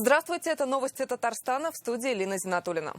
Здравствуйте, это новости Татарстана, в студии Лина Зинатуллина.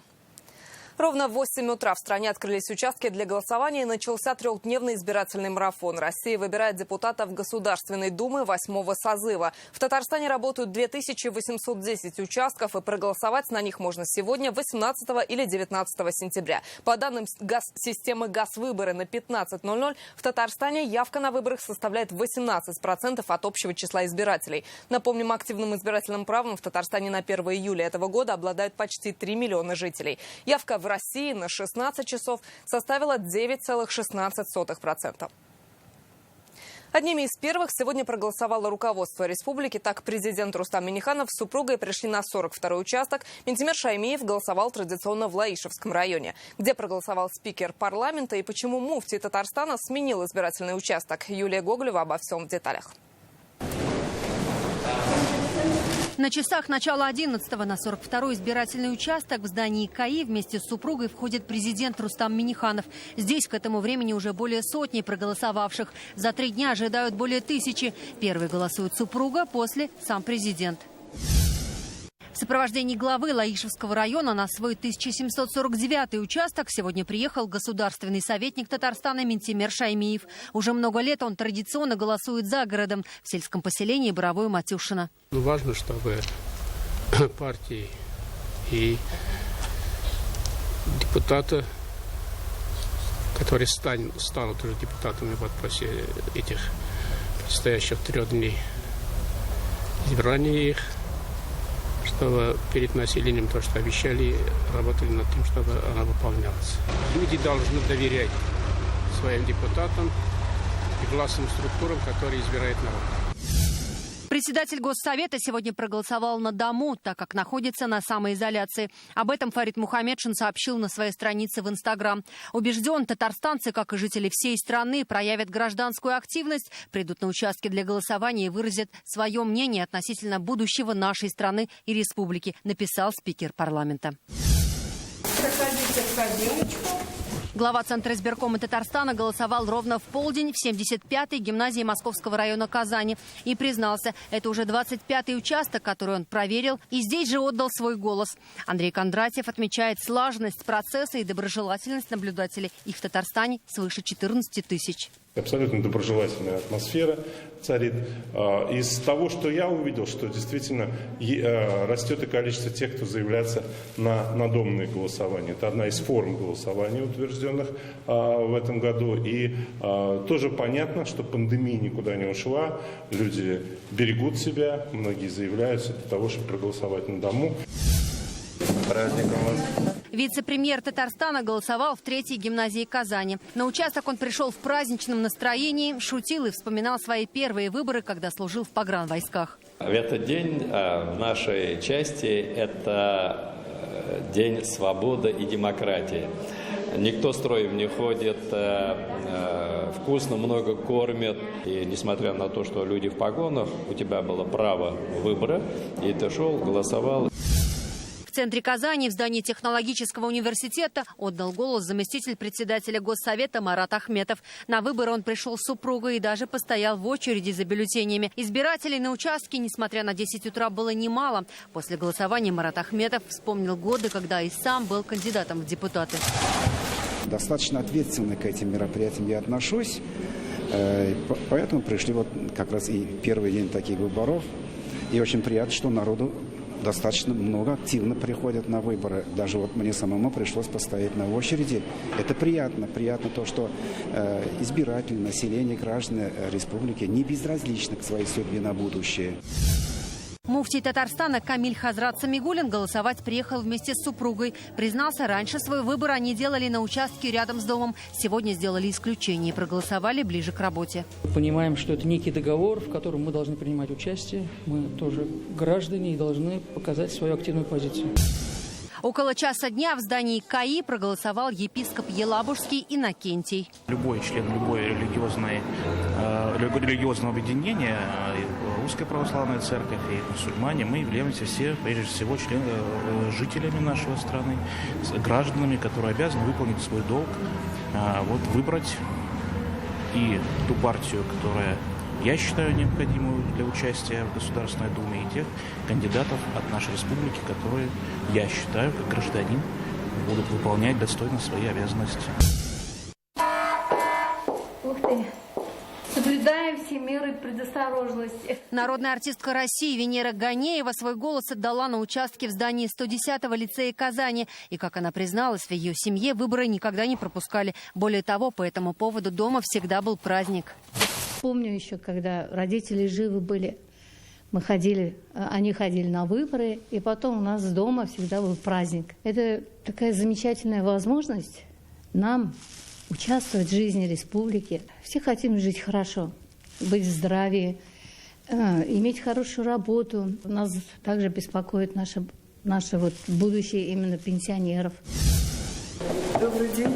Ровно в 8 утра в стране открылись участки для голосования и начался трехдневный избирательный марафон. Россия выбирает депутатов Государственной Думы 8-го созыва. В Татарстане работают 2810 участков, и проголосовать на них можно сегодня, 18 или 19 сентября. По данным системы «Газвыборы» на 15:00 в Татарстане явка на выборах составляет 18% от общего числа избирателей. Напомним, активным избирательным правом в Татарстане на 1 июля этого года обладают почти 3 миллиона жителей. Явка в России на 16 часов составила 9,16%. Одними из первых сегодня проголосовало руководство республики. Так, президент Рустам Минниханов с супругой пришли на 42-й участок. Минтимер Шаймиев голосовал традиционно в Лаишевском районе. Где проголосовал спикер парламента и почему муфтий Татарстана сменил избирательный участок? Юлия Гоголева обо всем в деталях. На часах начала 11-го на 42-й избирательный участок в здании КАИ вместе с супругой входит президент Рустам Минниханов. Здесь к этому времени уже более сотни проголосовавших. За 3 дня ожидают более 1000. Первый голосует супруга, после сам президент. В сопровождении главы Лаишевского района на свой 1749-й участок сегодня приехал государственный советник Татарстана Минтимер Шаймиев. Уже много лет он традиционно голосует за городом в сельском поселении Боровое-Матюшино. Важно, чтобы партии и депутаты, которые станут уже депутатами после этих предстоящих 3 дней избрания их, чтобы перед населением то, что обещали, работали над тем, чтобы она выполнялась. Люди должны доверять своим депутатам и властным структурам, которые избирает народ. Председатель Госсовета сегодня проголосовал на дому, так как находится на самоизоляции. Об этом Фарид Мухаммедшин сообщил на своей странице в Инстаграм. Убежден, татарстанцы, как и жители всей страны, проявят гражданскую активность, придут на участки для голосования и выразят свое мнение относительно будущего нашей страны и республики, написал спикер парламента. Проходите в кабиночку. Глава Центра избиркома Татарстана голосовал ровно в полдень в 75-й гимназии Московского района Казани и признался, это уже 25-й участок, который он проверил, и здесь же отдал свой голос. Андрей Кондратьев отмечает слаженность процесса и доброжелательность наблюдателей. Их в Татарстане свыше 14 тысяч. Абсолютно доброжелательная атмосфера царит. Из того, что я увидел, что действительно растет и количество тех, кто заявляется на надомное голосование. Это одна из форм голосования, утвержденных в этом году. И тоже понятно, что пандемия никуда не ушла. Люди берегут себя, многие заявляются для того, чтобы проголосовать на дому. Праздником вас. Вице-премьер Татарстана голосовал в 3-й гимназии Казани. На участок он пришел в праздничном настроении, шутил и вспоминал свои первые выборы, когда служил в погранвойсках. В этот день в нашей части это день свободы и демократии. Никто строем не ходит, вкусно, много кормят. И несмотря на то, что люди в погонах, у тебя было право выбора, и ты шел, голосовал. В центре Казани, в здании технологического университета, отдал голос заместитель председателя Госсовета Марат Ахметов. На выборы он пришел с супругой и даже постоял в очереди за бюллетенями. Избирателей на участке, несмотря на 10 утра, было немало. После голосования Марат Ахметов вспомнил годы, когда и сам был кандидатом в депутаты. Достаточно ответственно к этим мероприятиям я отношусь. Поэтому пришли вот как раз и первый день таких выборов. И очень приятно, что народу достаточно много активно приходят на выборы. Даже вот мне самому пришлось постоять на очереди. Это приятно. Приятно то, что избиратели, население, граждане республики не безразличны к своей судьбе на будущее. Муфтий Татарстана Камиль Хазрат Самигуллин голосовать приехал вместе с супругой. Признался, раньше свой выбор они делали на участке рядом с домом. Сегодня сделали исключение и проголосовали ближе к работе. Понимаем, что это некий договор, в котором мы должны принимать участие. Мы тоже граждане и должны показать свою активную позицию. Около часа дня в здании КАИ проголосовал епископ Елабужский Иннокентий. Любой член любой религиозного объединения, Русская Православная Церковь и мусульмане, мы являемся все, прежде всего, жителями нашей страны, гражданами, которые обязаны выполнить свой долг, выбрать и ту партию, которая я считаю необходимую для участия в Государственной Думе, и тех кандидатов от нашей республики, которые, я считаю, как гражданин, будут выполнять достойно свои обязанности. Ух ты! Соблюдаем все меры предосторожности. Народная артистка России Венера Ганеева свой голос отдала на участке в здании 110-го лицея Казани. И, как она призналась, в ее семье выборы никогда не пропускали. Более того, по этому поводу дома всегда был праздник. Помню еще, когда родители живы были, они ходили на выборы, и потом у нас дома всегда был праздник. Это такая замечательная возможность нам участвовать в жизни республики. Все хотим жить хорошо, быть в здравии, иметь хорошую работу. Нас также беспокоит наше будущее именно пенсионеров. Добрый день.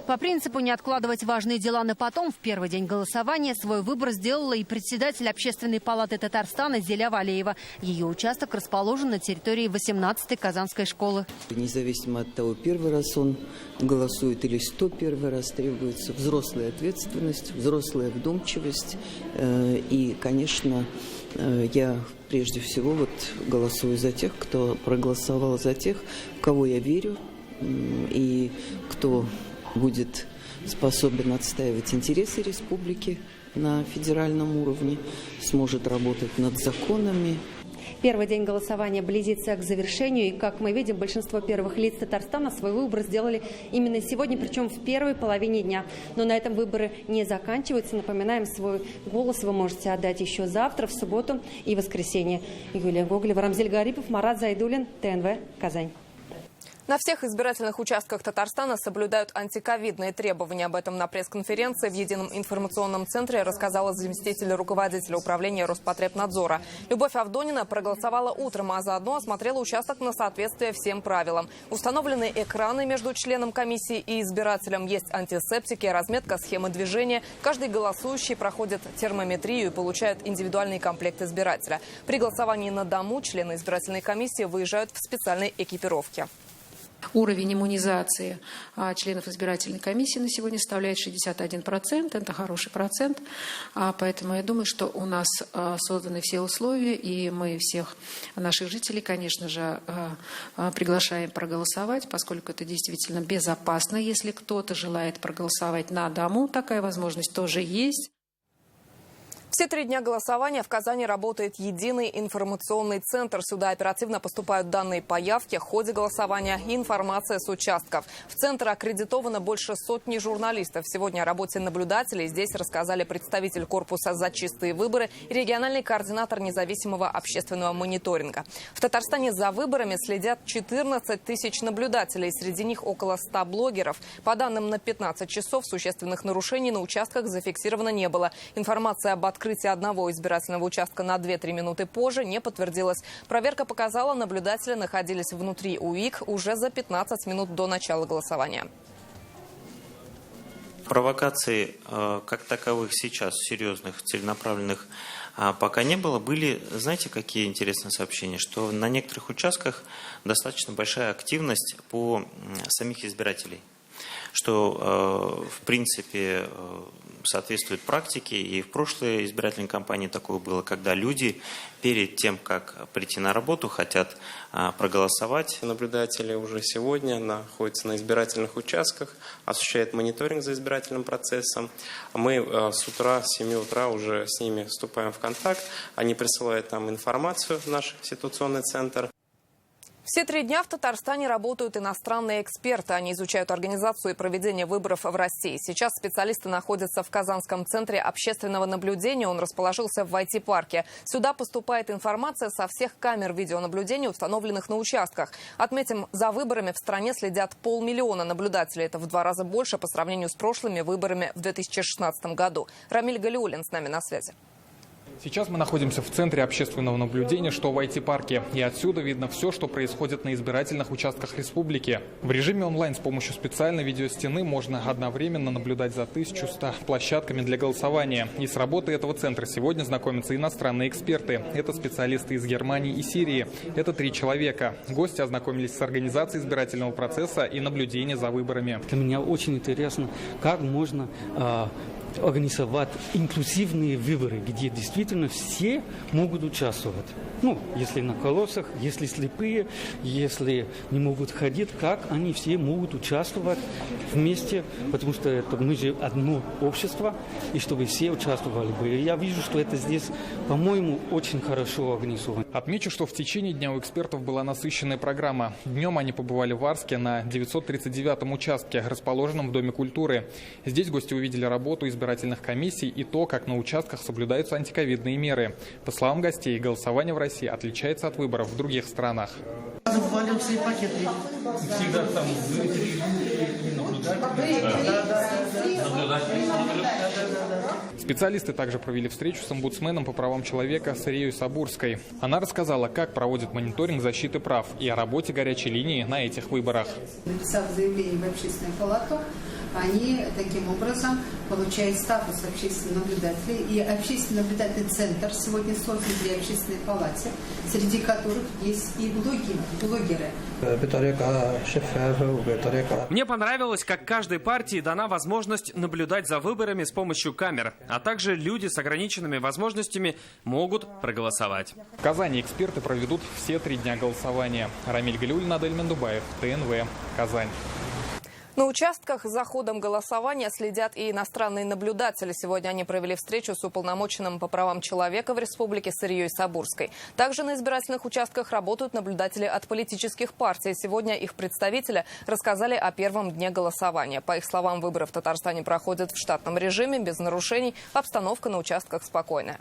По принципу не откладывать важные дела на потом, в первый день голосования свой выбор сделала и председатель Общественной палаты Татарстана Зиля Валеева. Ее участок расположен на территории 18-й Казанской школы. Независимо от того, первый раз он голосует или 101 раз, требуется взрослая ответственность, взрослая вдумчивость. И, конечно, я прежде всего голосую за тех, кто проголосовал за тех, в кого я верю и кто будет способен отстаивать интересы республики на федеральном уровне, сможет работать над законами. Первый день голосования близится к завершению, и, как мы видим, большинство первых лиц Татарстана свой выбор сделали именно сегодня, причем в первой половине дня. Но на этом выборы не заканчиваются. Напоминаем, свой голос вы можете отдать еще завтра, в субботу и воскресенье. Юлия Гоголева, Рамзель Гарипов, Марат Зайдуллин, ТНВ, Казань. На всех избирательных участках Татарстана соблюдают антиковидные требования. Об этом на пресс-конференции в Едином информационном центре рассказала заместитель руководителя управления Роспотребнадзора. Любовь Авдонина проголосовала утром, а заодно осмотрела участок на соответствие всем правилам. Установлены экраны между членом комиссии и избирателем, есть антисептики, разметка схемы движения. Каждый голосующий проходит термометрию и получает индивидуальный комплект избирателя. При голосовании на дому члены избирательной комиссии выезжают в специальной экипировке. Уровень иммунизации членов избирательной комиссии на сегодня составляет 61%. Это хороший процент. Поэтому я думаю, что у нас созданы все условия, и мы всех наших жителей, конечно же, приглашаем проголосовать, поскольку это действительно безопасно. Если кто-то желает проголосовать на дому, такая возможность тоже есть. Все 3 дня голосования в Казани работает единый информационный центр. Сюда оперативно поступают данные по явке, ходе голосования и информация с участков. В центр аккредитовано больше сотни журналистов. Сегодня о работе наблюдателей здесь рассказали представитель корпуса «За чистые выборы» и региональный координатор независимого общественного мониторинга. В Татарстане за выборами следят 14 тысяч наблюдателей. Среди них около 100 блогеров. По данным на 15 часов существенных нарушений на участках зафиксировано не было. Информация об открытии одного избирательного участка на 2-3 минуты позже не подтвердилась. Проверка показала, наблюдатели находились внутри УИК уже за 15 минут до начала голосования. Провокаций как таковых сейчас, серьезных, целенаправленных, пока не было. Были, знаете, какие интересные сообщения? Что на некоторых участках достаточно большая активность по самих избирателей. Что, в принципе, соответствует практике. И в прошлой избирательной кампании такое было, когда люди перед тем, как прийти на работу, хотят проголосовать. Наблюдатели уже сегодня находятся на избирательных участках, осуществляют мониторинг за избирательным процессом. Мы с утра, с 7 утра уже с ними вступаем в контакт. Они присылают нам информацию в наш ситуационный центр. Все 3 дня в Татарстане работают иностранные эксперты. Они изучают организацию и проведение выборов в России. Сейчас специалисты находятся в Казанском центре общественного наблюдения. Он расположился в IT-парке. Сюда поступает информация со всех камер видеонаблюдения, установленных на участках. Отметим, за выборами в стране следят 500 000 наблюдателей. Это в 2 раза больше по сравнению с прошлыми выборами в 2016 году. Рамиль Галиуллин с нами на связи. Сейчас мы находимся в центре общественного наблюдения, что в IT-парке. И отсюда видно все, что происходит на избирательных участках республики. В режиме онлайн с помощью специальной видеостены можно одновременно наблюдать за 1100 площадками для голосования. И с работой этого центра сегодня знакомятся иностранные эксперты. Это специалисты из Германии и Сирии. Это 3 человека. Гости ознакомились с организацией избирательного процесса и наблюдения за выборами. Для меня очень интересно, как можно организовать инклюзивные выборы, где действительно все могут участвовать. Ну, если на колесах, если слепые, если не могут ходить, как они все могут участвовать вместе, потому что это, мы же одно общество, и чтобы все участвовали бы. И я вижу, что это здесь, по-моему, очень хорошо организовано. Отмечу, что в течение дня у экспертов была насыщенная программа. Днем они побывали в Арске на 939-м участке, расположенном в Доме культуры. Здесь гости увидели работу избирательных комиссий и то, как на участках соблюдаются антиковидные меры. По словам гостей, голосование в России отличается от выборов в других странах. Всегда там Специалисты также провели встречу с омбудсменом по правам человека Сарией Сабурской. Она рассказала, как проводит мониторинг защиты прав и о работе горячей линии на этих выборах. Написав заявление в общественную палату, они таким образом получают статус общественного наблюдателя. И общественный наблюдательный центр сегодня создан при общественной палате, среди которых есть и блогеры. Мне понравилось, как каждой партии дана возможность наблюдать за выборами с помощью камер, а также люди с ограниченными возможностями могут проголосовать. В Казани эксперты проведут все 3 дня голосования. Рамиль Галиуллин, Адель Мендубаев, ТНВ, Казань. На участках за ходом голосования следят и иностранные наблюдатели. Сегодня они провели встречу с уполномоченным по правам человека в республике Сарией Сабурской. Также на избирательных участках работают наблюдатели от политических партий. Сегодня их представители рассказали о первом дне голосования. По их словам, выборы в Татарстане проходят в штатном режиме, без нарушений. Обстановка на участках спокойная.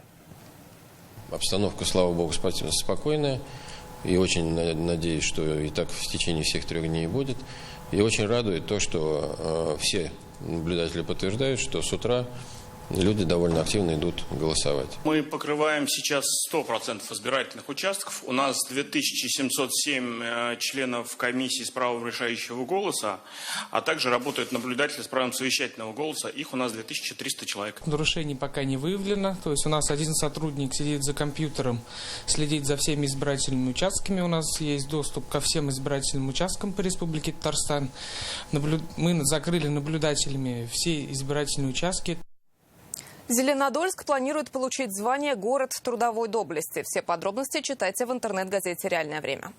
Обстановка, слава богу, спокойная. И очень надеюсь, что и так в течение всех 3 дней будет. И очень радует то, что все наблюдатели подтверждают, что с утра люди довольно активно идут голосовать. Мы покрываем сейчас 100% избирательных участков. У нас 2707 членов комиссии с правом решающего голоса, а также работают наблюдатели с правом совещательного голоса. Их у нас 2300 человек. Нарушений пока не выявлено. То есть у нас один сотрудник сидит за компьютером, следит за всеми избирательными участками. У нас есть доступ ко всем избирательным участкам по Республике Татарстан. Мы закрыли наблюдателями все избирательные участки. Зеленодольск планирует получить звание «Город трудовой доблести». Все подробности читайте в интернет-газете «Реальное время».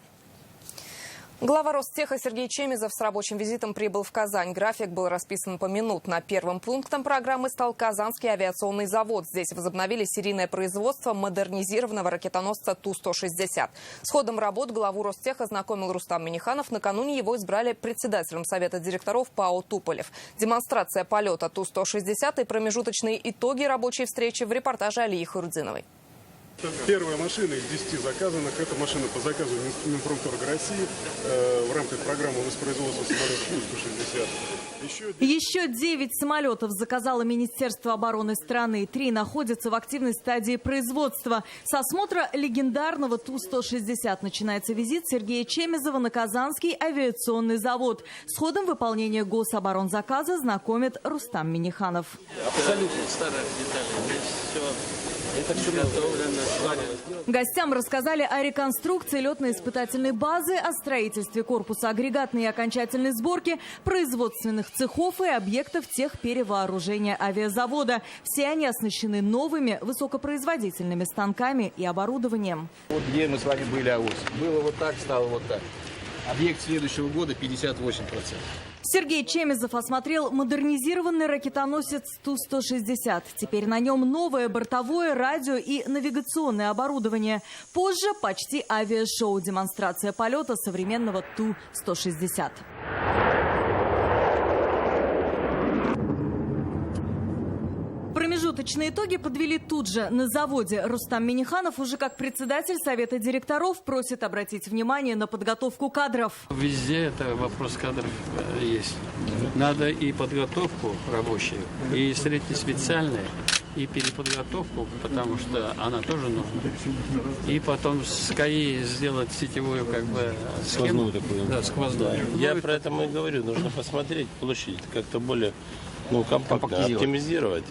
Глава Ростеха Сергей Чемизов с рабочим визитом прибыл в Казань. График был расписан поминутно. Первым пунктом программы стал Казанский авиационный завод. Здесь возобновили серийное производство модернизированного ракетоносца Ту-160. С ходом работ главу Ростеха ознакомил Рустам Миниханов. Накануне его избрали председателем Совета директоров ПАО «Туполев». Демонстрация полета Ту-160 и промежуточные итоги рабочей встречи в репортаже Алии Хурдиновой. Первая машина из 10 заказанных – это машина по заказу Минпромторга России в рамках программы воспроизводства самолетов Ту-160. Еще 9 самолетов заказало Министерство обороны страны. 3 находятся в активной стадии производства. С осмотра легендарного Ту-160 начинается визит Сергея Чемизова на Казанский авиационный завод. С ходом выполнения гособоронзаказа знакомит Рустам Миниханов. Абсолютно старая деталь. Это все готовлено. Гостям рассказали о реконструкции летно-испытательной базы, о строительстве корпуса агрегатной и окончательной сборки, производственных цехов и объектов техперевооружения авиазавода. Все они оснащены новыми высокопроизводительными станками и оборудованием. Вот где мы с вами были, АОС. Было вот так, стало вот так. Объект следующего года 58%. Сергей Чемизов осмотрел модернизированный ракетоносец Ту-160. Теперь на нем новое бортовое, радио и навигационное оборудование. Позже почти авиашоу, демонстрация полета современного Ту-160. Промежуточные итоги подвели тут же на заводе. Рустам Миниханов уже как председатель Совета директоров просит обратить внимание на подготовку кадров. Везде это вопрос кадров есть. Надо и подготовку рабочую, и среднеспециальную, и переподготовку, потому что она тоже нужна. И потом с КАИ сделать сетевую схему. Сквозную такую. Да, сквозную. Я про это и говорю. Нужно посмотреть площадь, как-то более компактно оптимизировать.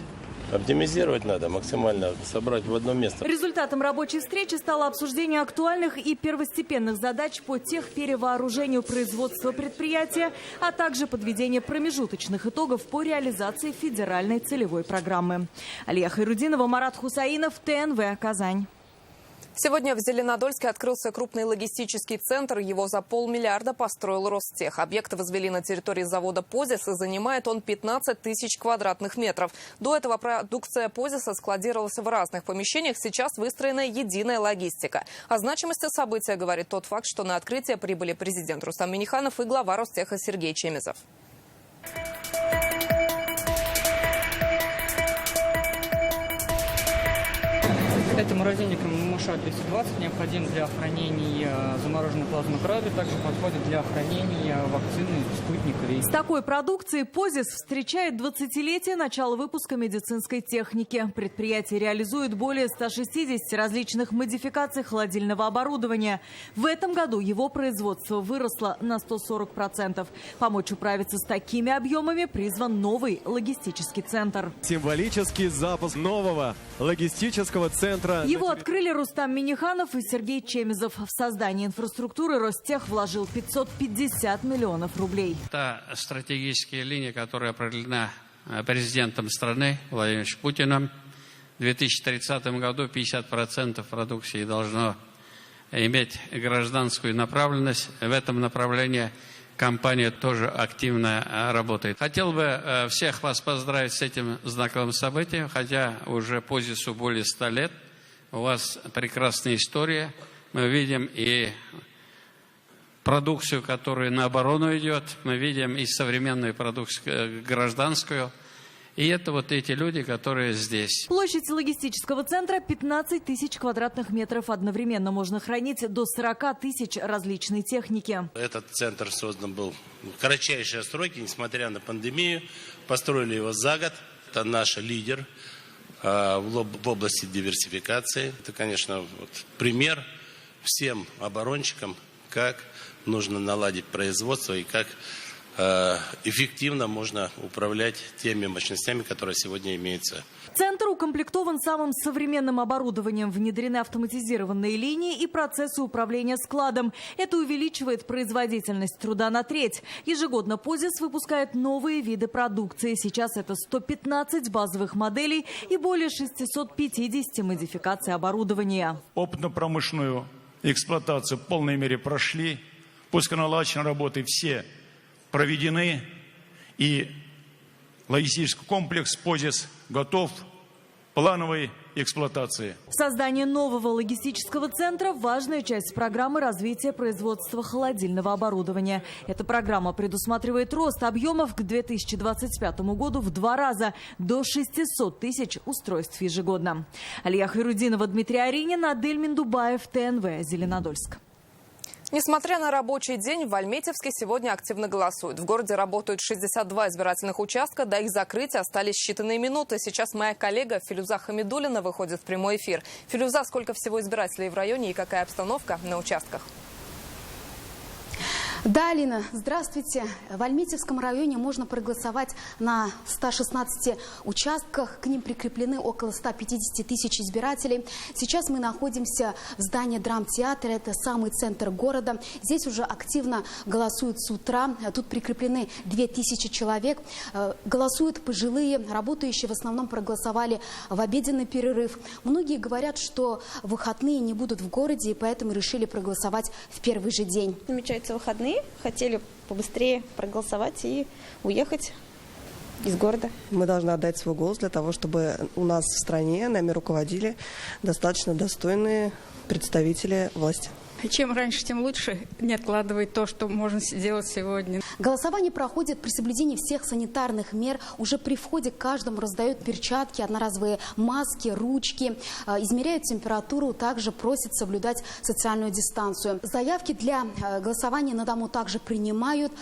Оптимизировать надо, максимально собрать в одно место. Результатом рабочей встречи стало обсуждение актуальных и первостепенных задач по техперевооружению производства предприятия, а также подведение промежуточных итогов по реализации федеральной целевой программы. Алия Хайрудинова, Марат Хусаинов, ТНВ, Казань. Сегодня в Зеленодольске открылся крупный логистический центр. Его за 500 миллиона построил Ростех. Объект возвели на территории завода «Позис», и занимает он 15 тысяч квадратных метров. До этого продукция «Позиса» складировалась в разных помещениях. Сейчас выстроена единая логистика. О значимости события говорит тот факт, что на открытие прибыли президент Рустам Минниханов и глава Ростеха Сергей Чемезов. Это морозильник МШ-220, необходим для хранения замороженной плазмы крови, также подходит для хранения вакцины «Спутник Ви». С такой продукцией «Позис» встречает 20-летие начала выпуска медицинской техники. Предприятие реализует более 160 различных модификаций холодильного оборудования. В этом году его производство выросло на 140%. Помочь управиться с такими объемами призван новый логистический центр. Символический запуск нового логистического центра. Его открыли Рустам Минниханов и Сергей Чемезов. В создание инфраструктуры Ростех вложил 550 миллионов рублей. Это стратегическая линия, которая определена президентом страны Владимиром Путиным. В 2030 году 50% продукции должно иметь гражданскую направленность. В этом направлении компания тоже активно работает. Хотел бы всех вас поздравить с этим знаковым событием, хотя уже «Позису» более 100 лет. У вас прекрасная история. Мы видим и продукцию, которая на оборону идет. Мы видим и современную продукцию гражданскую. И это вот эти люди, которые здесь. Площадь логистического центра 15 тысяч квадратных метров. Одновременно можно хранить до 40 тысяч различной техники. Этот центр создан был в кратчайшие сроки, несмотря на пандемию. Построили его за год. Это наш лидер в области диверсификации. Это, конечно, пример всем оборонщикам, как нужно наладить производство и как эффективно можно управлять теми мощностями, которые сегодня имеются. Центр укомплектован самым современным оборудованием. Внедрены автоматизированные линии и процессы управления складом. Это увеличивает производительность труда на треть. Ежегодно «Позис» выпускает новые виды продукции. Сейчас это 115 базовых моделей и более 650 модификаций оборудования. Опытно-промышленную эксплуатацию в полной мере прошли. Пусконаладочные работы все проведены, и логистический комплекс «Позис» готов к плановой эксплуатации. Создание нового логистического центра – важная часть программы развития производства холодильного оборудования. Эта программа предусматривает рост объемов к 2025 году в 2 раза – до 600 тысяч устройств ежегодно. Алия Хайрудинова, Дмитрий Аринин, Адель Миндубаев, ТНВ, Зеленодольск. Несмотря на рабочий день, в Альметьевске сегодня активно голосуют. В городе работают 62 избирательных участка. До их закрытия остались считанные минуты. Сейчас моя коллега Филюза Хамидуллина выходит в прямой эфир. Филюза, сколько всего избирателей в районе и какая обстановка на участках? Да, Алина, здравствуйте. В Альметьевском районе можно проголосовать на 116 участках. К ним прикреплены около 150 тысяч избирателей. Сейчас мы находимся в здании драмтеатра. Это самый центр города. Здесь уже активно голосуют с утра. Тут прикреплены 2000 человек. Голосуют пожилые, работающие в основном проголосовали в обеденный перерыв. Многие говорят, что выходные не будут в городе, и поэтому решили проголосовать в первый же день. Намечаются выходные. Хотели побыстрее проголосовать и уехать из города. Мы должны отдать свой голос для того, чтобы у нас в стране нами руководили достаточно достойные представители власти. Чем раньше, тем лучше. Не откладывать то, что можно сделать сегодня. Голосование проходит при соблюдении всех санитарных мер. Уже при входе каждому раздают перчатки, одноразовые маски, ручки, измеряют температуру, также просят соблюдать социальную дистанцию. Заявки для голосования на дому также принимают.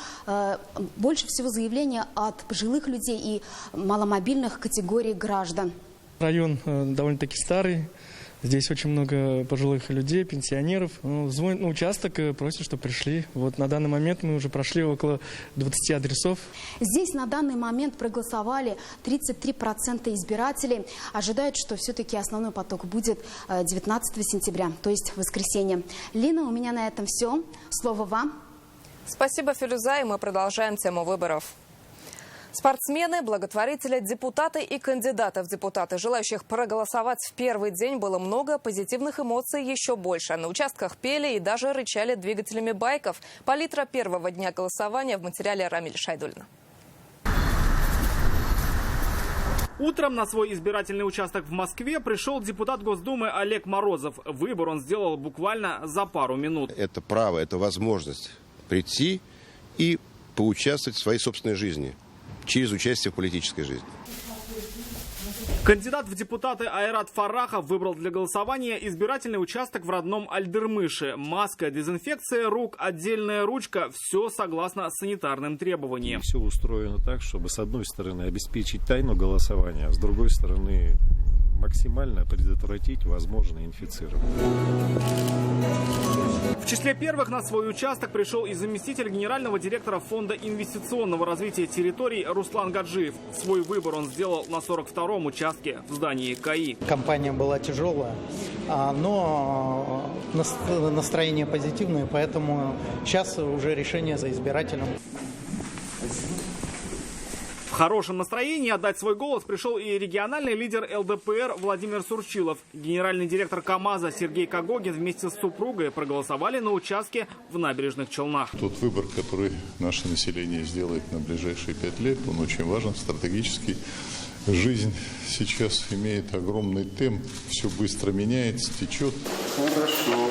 Больше всего заявления от пожилых людей и маломобильных категорий граждан. Район довольно-таки старый. Здесь очень много пожилых людей, пенсионеров. Звонят на участок и просят, чтобы пришли. Вот на данный момент мы уже прошли около 20 адресов. Здесь на данный момент проголосовали 33% избирателей. Ожидают, что все-таки основной поток будет 19 сентября, то есть воскресенье. Лина, у меня на этом все. Слово вам. Спасибо, Филюза, и мы продолжаем тему выборов. Спортсмены, благотворители, депутаты и кандидаты в депутаты. Желающих проголосовать в первый день было много, позитивных эмоций еще больше. На участках пели и даже рычали двигателями байков. Палитра первого дня голосования в материале Рамиль Шайдулина. Утром на свой избирательный участок в Москве пришел депутат Госдумы Олег Морозов. Выбор он сделал буквально за пару минут. Это право, это возможность прийти и поучаствовать в своей собственной жизни через участие в политической жизни. Кандидат в депутаты Айрат Фарахов выбрал для голосования избирательный участок в родном Альдермыше. Маска, дезинфекция рук, отдельная ручка – все согласно санитарным требованиям. Все устроено так, чтобы с одной стороны обеспечить тайну голосования, а с другой стороны максимально предотвратить возможное инфицирование. В числе первых на свой участок пришел и заместитель генерального директора Фонда инвестиционного развития территорий Руслан Гаджиев. Свой выбор он сделал на 42-м участке в здании КАИ. Кампания была тяжелая, но настроение позитивное, поэтому сейчас уже решение за избирателем. В хорошем настроении отдать свой голос пришел и региональный лидер ЛДПР Владимир Сурчилов. Генеральный директор КАМАЗа Сергей Когогин вместе с супругой проголосовали на участке в Набережных Челнах. Тот выбор, который наше население сделает на ближайшие 5 лет, он очень важен, стратегический. Жизнь сейчас имеет огромный темп, все быстро меняется, течет. Хорошо.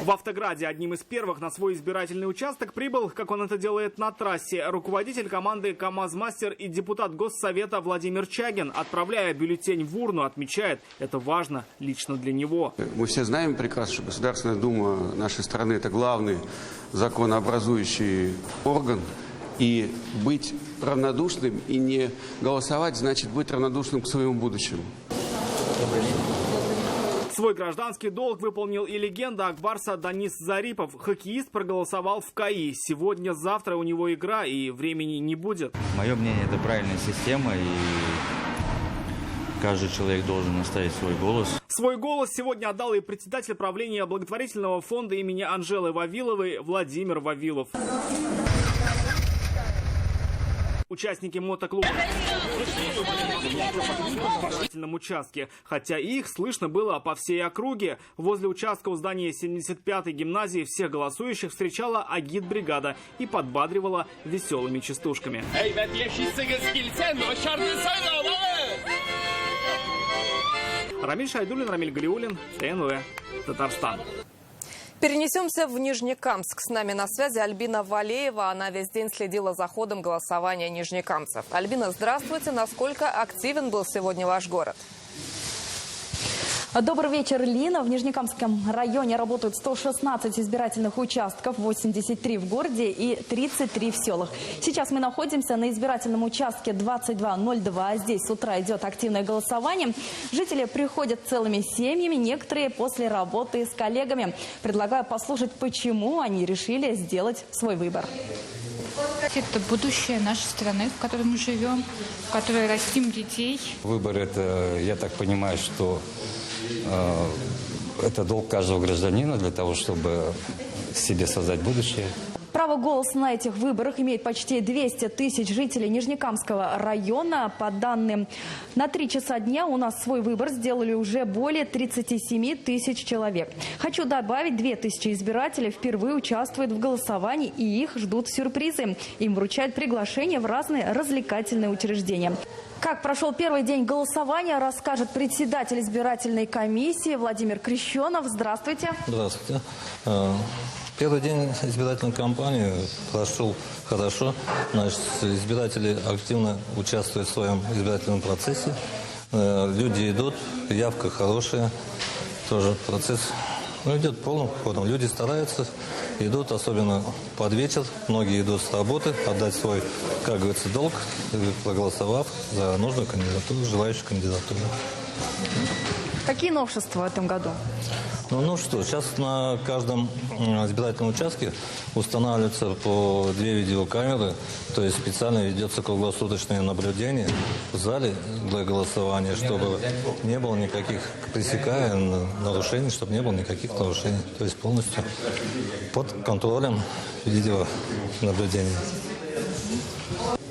В Автограде одним из первых на свой избирательный участок прибыл, как он это делает на трассе, руководитель команды КамАЗ-мастер и депутат Госсовета Владимир Чагин. Отправляя бюллетень в урну, отмечает, это важно лично для него. Мы все знаем прекрасно, что Государственная Дума нашей страны – это главный законообразующий орган. И быть равнодушным и не голосовать, значит быть равнодушным к своему будущему. Свой гражданский долг выполнил и легенда Акбарса Данис Зарипов. Хоккеист проголосовал в КАИ. Сегодня-завтра у него игра, и времени не будет. Мое мнение, это правильная система, и каждый человек должен оставить свой голос. Свой голос сегодня отдал и председатель правления благотворительного фонда имени Анжелы Вавиловой Владимир Вавилов. Участники мотоклуба в участке, хотя их слышно было по всей округе. Возле участка у здания 75-й гимназии всех голосующих встречала агитбригада и подбадривала веселыми частушками. Рамиль Шайдулин, Рамиль Галиуллин, ТНВ, Татарстан. Перенесемся в Нижнекамск. С нами на связи Альбина Валеева. Она весь день следила за ходом голосования нижнекамцев. Альбина, здравствуйте. Насколько активен был сегодня ваш город? Добрый вечер, Лина. В Нижнекамском районе работают 116 избирательных участков, 83 в городе и 33 в селах. Сейчас мы находимся на избирательном участке 2202. Здесь с утра идет активное голосование. Жители приходят целыми семьями, некоторые после работы с коллегами. Предлагаю послушать, почему они решили сделать свой выбор. Это будущее нашей страны, в которой мы живем, в которой растим детей. Выбор – это, я так понимаю, что это долг каждого гражданина для того, чтобы себе создать будущее. Право голоса на этих выборах имеет почти 200 тысяч жителей Нижнекамского района. По данным, на 3 часа дня у нас свой выбор сделали уже более 37 тысяч человек. Хочу добавить, 2000 избирателей впервые участвуют в голосовании, и их ждут сюрпризы. Им вручают приглашения в разные развлекательные учреждения. Как прошел первый день голосования, расскажет председатель избирательной комиссии Владимир Крещенов. Здравствуйте. Здравствуйте. Первый день избирательной кампании прошел хорошо. Значит, избиратели активно участвуют в своем избирательном процессе. Люди идут, явка хорошая. Тоже процесс идет полным ходом. Люди стараются, идут, особенно под вечер. Многие идут с работы, отдать свой, как говорится, долг, проголосовав за нужную кандидатуру, желающую кандидатуру. Какие новшества в этом году? Ну что, сейчас на каждом избирательном участке устанавливается по 2 видеокамеры, то есть специально ведется круглосуточное наблюдение в зале для голосования, чтобы не было никаких, пресекая нарушений, чтобы не было никаких нарушений. То есть полностью под контролем видеонаблюдения.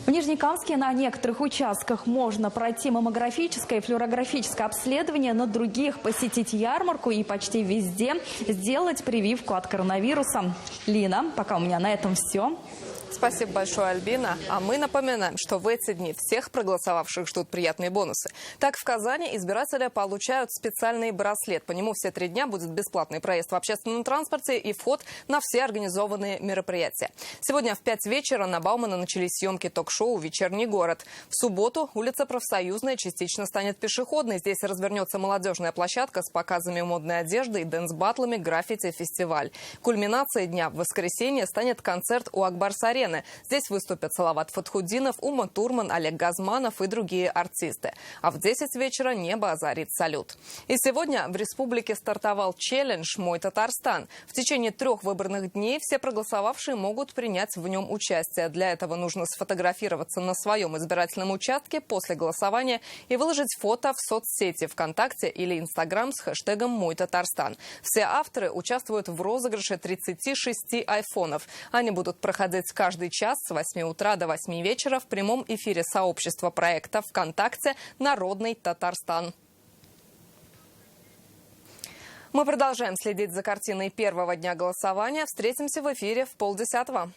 В Нижнекамске на некоторых участках можно пройти маммографическое и флюорографическое обследование, на других посетить ярмарку и почти везде сделать прививку от коронавируса. Лина, пока у меня на этом все. Спасибо большое, Альбина. А мы напоминаем, что в эти дни всех проголосовавших ждут приятные бонусы. Так, в Казани избиратели получают специальный браслет. По нему все 3 дня будет бесплатный проезд в общественном транспорте и вход на все организованные мероприятия. Сегодня в 5 вечера на Баумана начались съемки ток-шоу «Вечерний город». В субботу улица Профсоюзная частично станет пешеходной. Здесь развернется молодежная площадка с показами модной одежды и дэнс-баттлами, граффити, фестиваль. Кульминацией дня в воскресенье станет концерт у Акбарс-арены. Здесь выступят Салават Фатхудинов, Ума Турман, Олег Газманов и другие артисты. А в 10 вечера небо озарит салют. И сегодня в республике стартовал челлендж «Мой Татарстан». В течение 3 выборных дней все проголосовавшие могут принять в нем участие. Для этого нужно сфотографироваться на своем избирательном участке после голосования и выложить фото в соцсети ВКонтакте или Инстаграм с хэштегом «Мой Татарстан». Все авторы участвуют в розыгрыше 36 айфонов. Они будут проходить каждый час с 8 утра до 8 вечера в прямом эфире сообщества проекта ВКонтакте «Народный Татарстан». Мы продолжаем следить за картиной первого дня голосования. Встретимся в эфире в 9:30.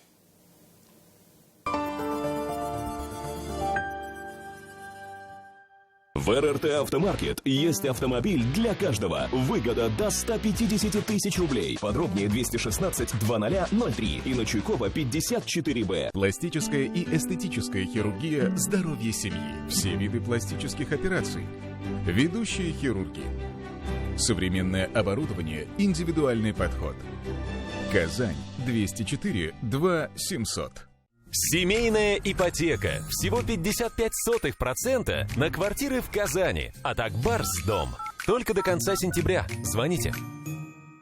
В РРТ Автомаркет есть автомобиль для каждого. Выгода до 150 тысяч рублей. Подробнее 216-0003 и на Чуйкова 54Б. Пластическая и эстетическая хирургия здоровья семьи. Все виды пластических операций. Ведущие хирурги. Современное оборудование, индивидуальный подход. Казань, 204-2700. Семейная ипотека. Всего 0,55% на квартиры в Казани. От Акбарс дом. Только до конца сентября. Звоните.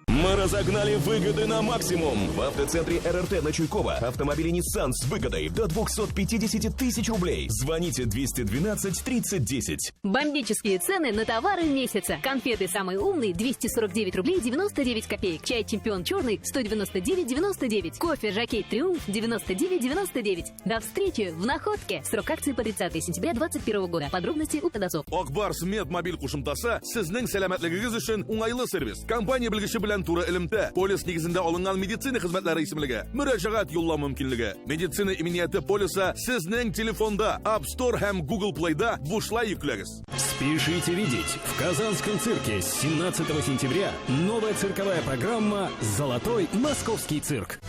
Мы разогнали выгоды на максимум. В автоцентре РРТ на Чуйкова автомобили Nissan с выгодой до 250 тысяч рублей. Звоните 212 30 10. Бомбические цены на товары месяца. Конфеты «Самый умный» 249 рублей 99 копеек. Чай «Чемпион черный» 199,99. Кофе «Жокей Триумф» 99,99. До встречи в Находке. Срок акции по 30 сентября 2021 года. Подробности у продавцов. Акбарс медмобиль кушымтасы сезнең сәламәтлегегез өчен уңайлы сервис. Компания белгече белән туры элемтә. Полис нигезендә алынган медицина хезмәтләре исемлеге. Мөрәҗәгать юллау мөмкинлеге. Медицина иминияты полиса сезнең телефонда, App Store һәм Google Play'да бушлай йөкләгез. Спешите видеть. В Казанском цирке с 17 сентября новая цирковая программа «Золотой московский цирк».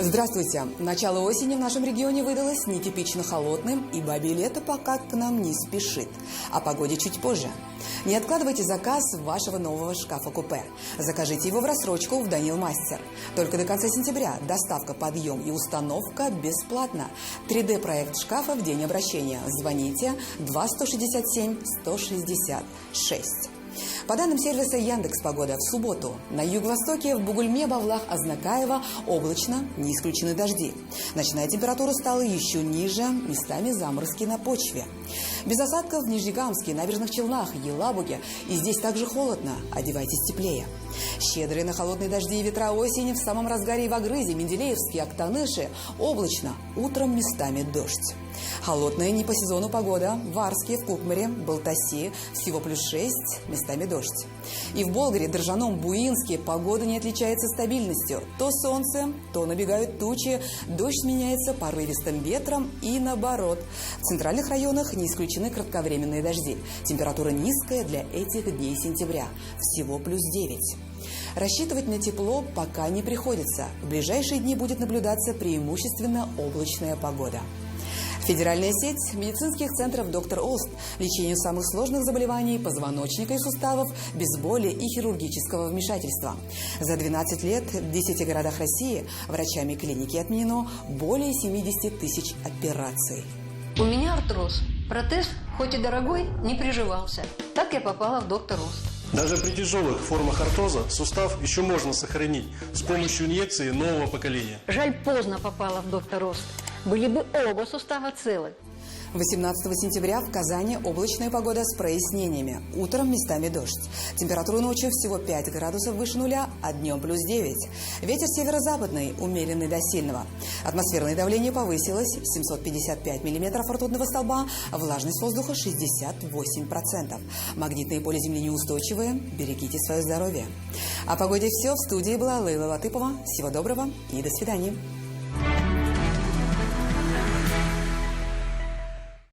Здравствуйте! Начало осени в нашем регионе выдалось нетипично холодным, и бабье лето пока к нам не спешит. О погоде чуть позже. Не откладывайте заказ вашего нового шкафа-купе. Закажите его в рассрочку в Данил Мастер. Только до конца сентября доставка, подъем и установка бесплатно. 3D-проект шкафа в день обращения. Звоните 2-167-166. По данным сервиса Яндекс.Погода, в субботу на юго-востоке в Бугульме, Бавлах, Азнакаево облачно, не исключены дожди. Ночная температура стала еще ниже, местами заморозки на почве. Без осадков в Нижнекамске, Набережных Челнах, Елабуге. И здесь также холодно, одевайтесь теплее. Щедрые на холодные дожди и ветра осени в самом разгаре и в Агрызе, Менделеевске, Актаныше. Облачно, утром местами дождь. Холодная не по сезону погода в Арске, в Кукмаре, Балтаси всего +6, местами дождь. И в Болгаре, Дрожжаном, Буинске погода не отличается стабильностью. То солнце, то набегают тучи, дождь сменяется порывистым ветром и наоборот. В центральных районах не исключены кратковременные дожди. Температура низкая для этих дней сентября, всего +9. Рассчитывать на тепло пока не приходится. В ближайшие дни будет наблюдаться преимущественно облачная погода. Федеральная сеть медицинских центров «Доктор Ост» лечению самых сложных заболеваний позвоночника и суставов без боли и хирургического вмешательства. За 12 лет в 10 городах России врачами клиники отменено более 70 тысяч операций. У меня артроз. Протез, хоть и дорогой, не приживался. Так я попала в «Доктор Ост». Даже при тяжелых формах артоза сустав еще можно сохранить с помощью инъекции нового поколения. Жаль, поздно попала в «Доктор Ост». Были бы оба сустава целы. 18 сентября в Казани облачная погода с прояснениями. Утром местами дождь. Температура ночью всего 5 градусов выше нуля, а днем плюс 9. Ветер северо-западный, умеренный до сильного. Атмосферное давление повысилось 755 миллиметров ртутного столба, влажность воздуха 68%. Магнитные поля Земли неустойчивые, берегите свое здоровье. О погоде все. В студии была Лейла Латыпова. Всего доброго и до свидания.